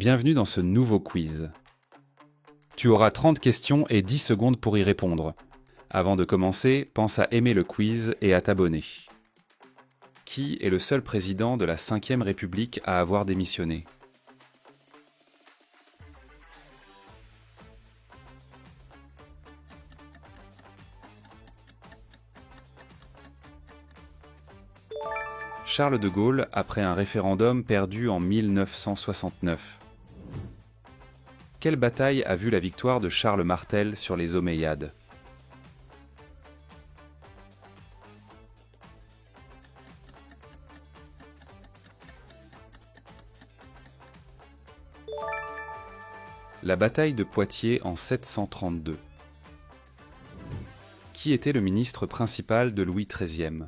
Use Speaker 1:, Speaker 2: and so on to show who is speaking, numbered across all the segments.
Speaker 1: Bienvenue dans ce nouveau quiz. Tu auras 30 questions et 10 secondes pour y répondre. Avant de commencer, pense à aimer le quiz et à t'abonner. Qui est le seul président de la Ve République à avoir démissionné ? Charles de Gaulle après un référendum perdu en 1969. Quelle bataille a vu la victoire de Charles Martel sur les Omeyyades ? La bataille de Poitiers en 732. Qui était le ministre principal de Louis XIII ?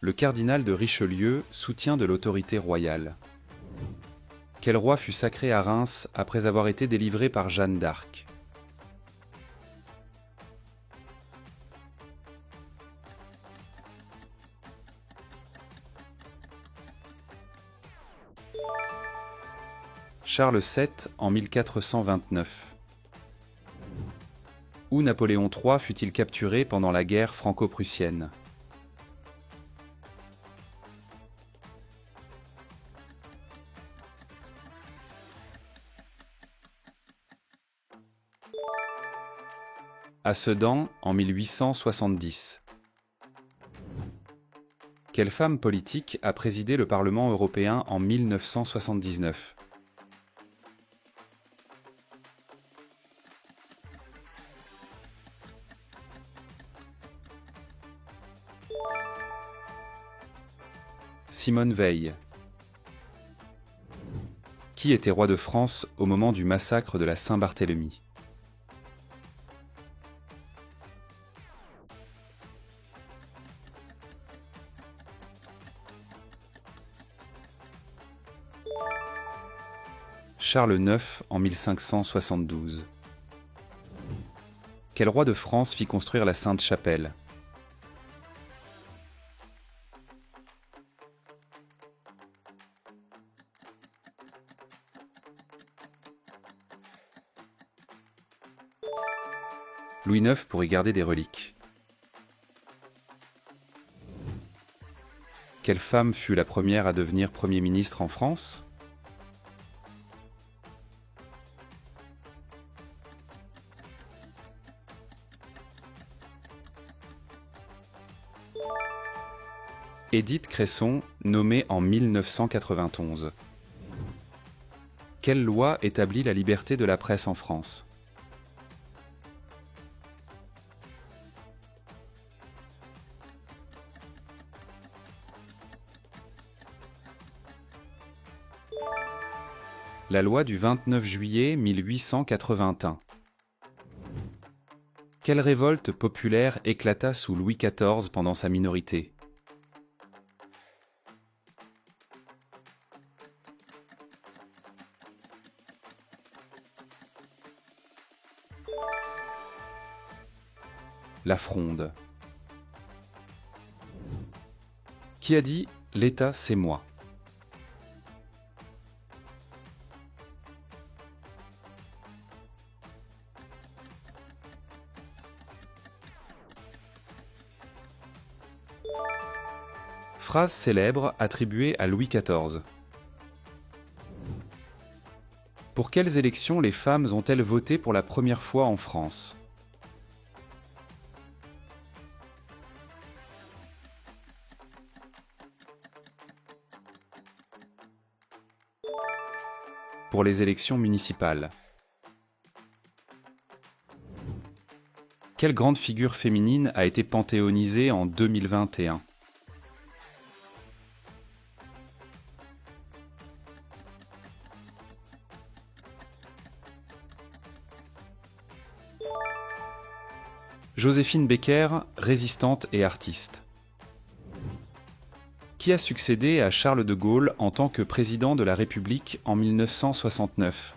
Speaker 1: Le cardinal de Richelieu, soutien de l'autorité royale. Quel roi fut sacré à Reims après avoir été délivré par Jeanne d'Arc ? Charles VII en 1429. Où Napoléon III fut-il capturé pendant la guerre franco-prussienne ? À Sedan en 1870. Quelle femme politique a présidé le Parlement européen en 1979 ? Simone Veil. Qui était roi de France au moment du massacre de la Saint-Barthélemy ? Charles IX en 1572. Quel roi de France fit construire la Sainte-Chapelle ? Louis IX pour y garder des reliques. Quelle femme fut la première à devenir Premier ministre en France ? Édith Cresson, nommée en 1991. Quelle loi établit la liberté de la presse en France ? La loi du 29 juillet 1881. Quelle révolte populaire éclata sous Louis XIV pendant sa minorité ? La Fronde. Qui a dit « L'État, c'est moi » ? Phrase célèbre attribuée à Louis XIV. Pour quelles élections les femmes ont-elles voté pour la première fois en France ? Pour les élections municipales. Quelle grande figure féminine a été panthéonisée en 2021 ? Joséphine Baker, résistante et artiste. Qui a succédé à Charles de Gaulle en tant que président de la République en 1969 ?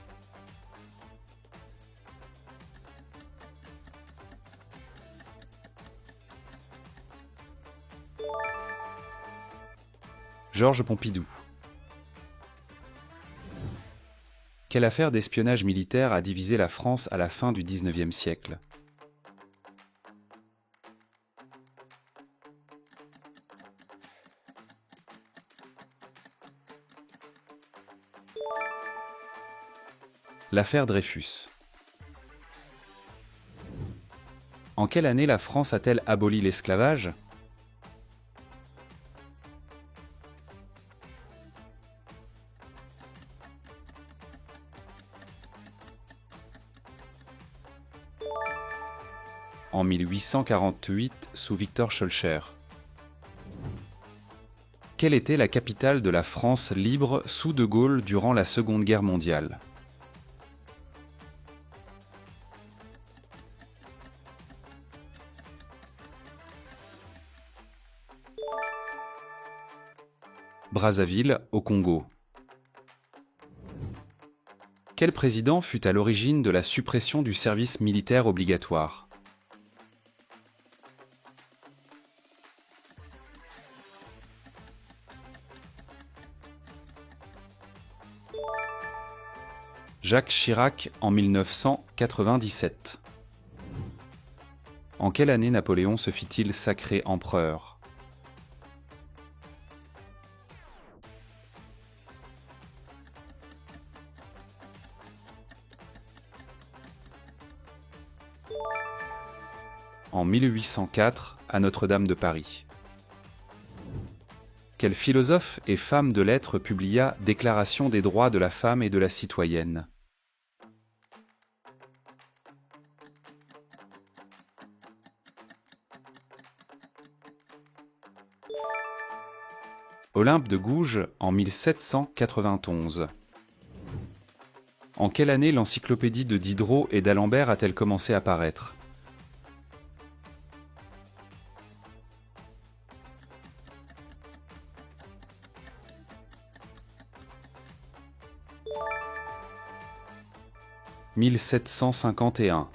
Speaker 1: Georges Pompidou. Quelle affaire d'espionnage militaire a divisé la France à la fin du XIXe siècle? L'affaire Dreyfus. En quelle année la France a-t-elle aboli l'esclavage? En 1848, sous Victor Schœlcher. Quelle était la capitale de la France libre sous De Gaulle durant la Seconde Guerre mondiale? Brazzaville, au Congo. Quel président fut à l'origine de la suppression du service militaire obligatoire? Jacques Chirac en 1997. En quelle année Napoléon se fit-il sacrer empereur? En 1804, à Notre-Dame de Paris. Quel philosophe et femme de lettres publia Déclaration des droits de la femme et de la citoyenne? Olympe de Gouges en 1791. En quelle année l'encyclopédie de Diderot et d'Alembert a-t-elle commencé à paraître? « 1751.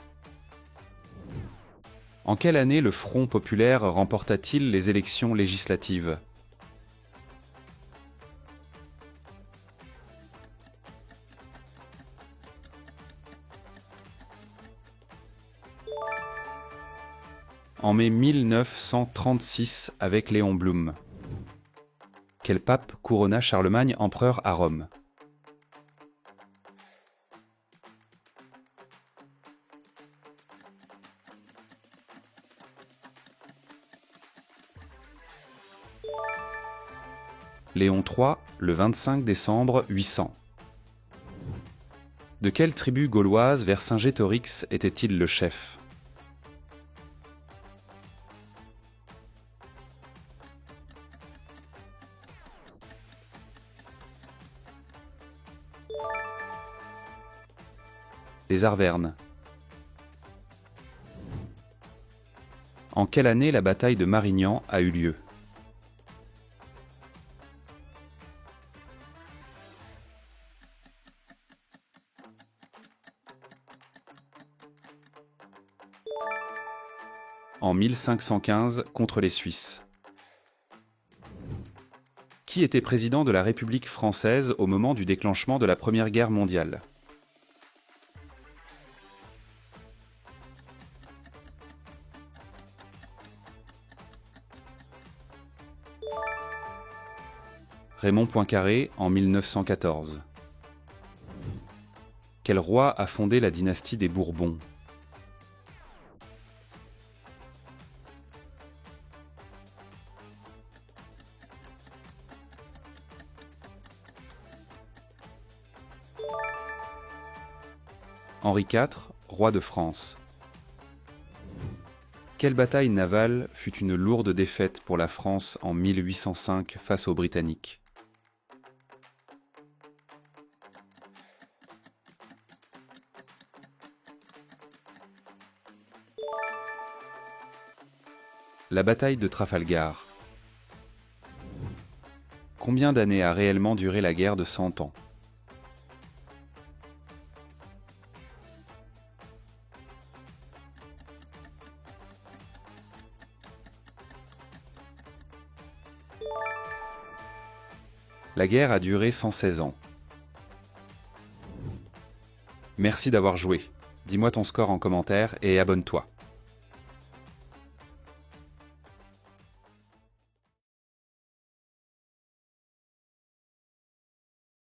Speaker 1: En quelle année le Front populaire remporta-t-il les élections législatives? En mai 1936 avec Léon Blum. Quel pape couronna Charlemagne empereur à Rome? Léon III, le 25 décembre 800. De quelle tribu gauloise Vercingétorix était-il le chef? Les Arvernes. En quelle année la bataille de Marignan a eu lieu? En 1515 contre les Suisses. Qui était président de la République française au moment du déclenchement de la Première Guerre mondiale? Raymond Poincaré en 1914. Quel roi a fondé la dynastie des Bourbons? Henri IV, roi de France. Quelle bataille navale fut une lourde défaite pour la France en 1805 face aux Britanniques? La bataille de Trafalgar. Combien d'années a réellement duré la guerre de 100 ans? La guerre a duré 116 ans. Merci d'avoir joué. Dis-moi ton score en commentaire et abonne-toi.